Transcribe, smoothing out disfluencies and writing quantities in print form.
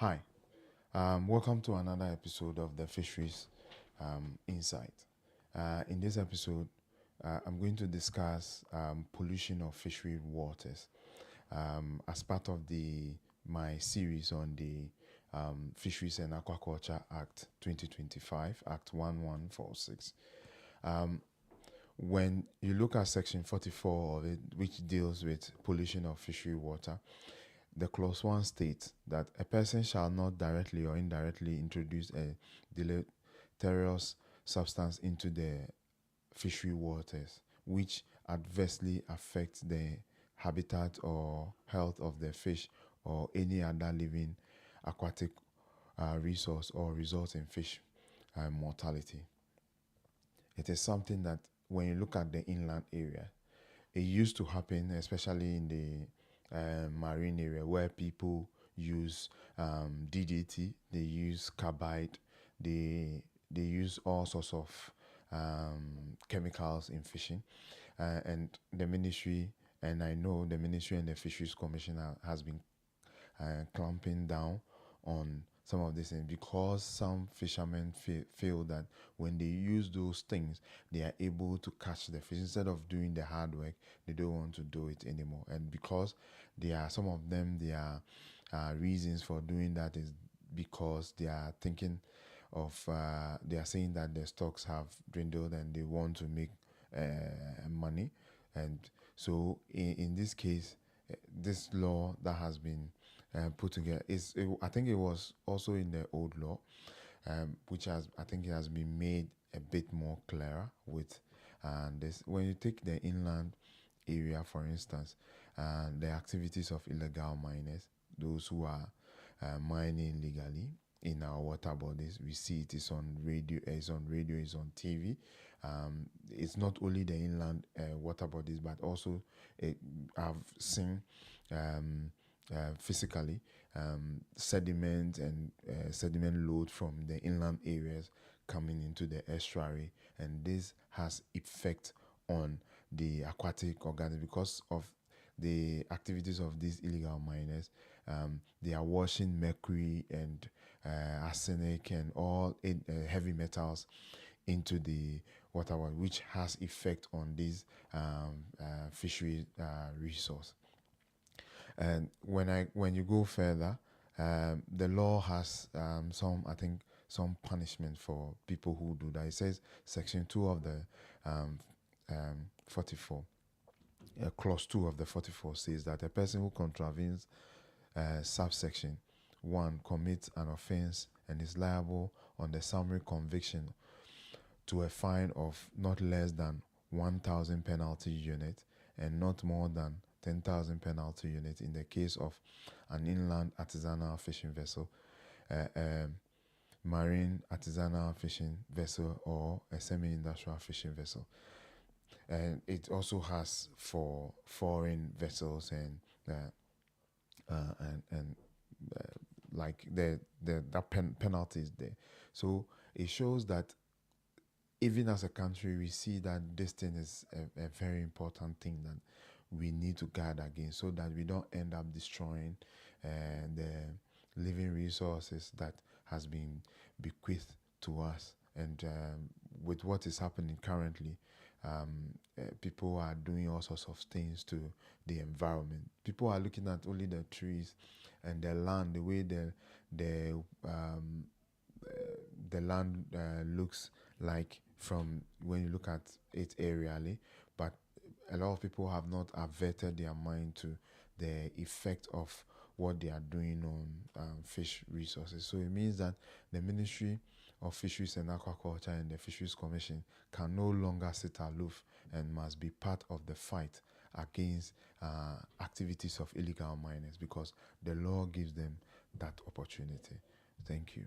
Hi, welcome to another episode of the Fisheries Insight. In this episode, I'm going to discuss pollution of fishery waters as part of my series on the Fisheries and Aquaculture Act 2025, Act 1146. When you look at Section 44 of it, which deals with pollution of fishery water, the clause 1 states that a person shall not directly or indirectly introduce a deleterious substance into the fishery waters which adversely affects the habitat or health of the fish or any other living aquatic resource or result in fish mortality. It is something that when you look at the inland area, it used to happen, especially in the marine area where people use DDT, they use carbide, they use all sorts of chemicals in fishing, and the ministry, and I know the ministry and the Fisheries Commission has been clamping down on some of these things because some fishermen feel that when they use those things, they are able to catch the fish. Instead of doing the hard work, they don't want to do it anymore. And because some of them, their reasons for doing that is because they are thinking of, they are saying that their stocks have dwindled and they want to make money. And so in this case, this law that has been put together I think it was also in the old law, which I think it has been made a bit more clearer with this. When you take the inland area, for instance, the activities of illegal miners, those who are mining legally in our water bodies, we see it is on radio, it's on TV. It's not only the inland water bodies, but also I've seen physically sediment and sediment load from the inland areas coming into the estuary, and this has effect on the aquatic organisms because of the activities of these illegal miners. They are washing mercury and arsenic and all heavy metals into the water, which has effect on this fishery resource. And when you go further, the law has some punishment for people who do that. It says Section 2 of the 44, Clause 2 of the 44 says that a person who contravenes subsection 1 commits an offense and is liable on the summary conviction to a fine of not less than 1,000 penalty unit and not more than 10,000 penalty unit in the case of an inland artisanal fishing vessel, marine artisanal fishing vessel, or a semi-industrial fishing vessel. And it also has for foreign vessels and like the penalties there. So it shows that even as a country, we see that this thing is a very important thing that we need to guard against so that we don't end up destroying the living resources that has been bequeathed to us. And with what is happening currently, people are doing all sorts of things to the environment. People are looking at only the trees and the land, the way the land looks like from when you look at it aerially, but a lot of people have not averted their mind to the effect of what they are doing on fish resources. So it means that the Ministry of Fisheries and Aquaculture and the Fisheries Commission can no longer sit aloof and must be part of the fight against activities of illegal miners because the law gives them that opportunity. Thank you.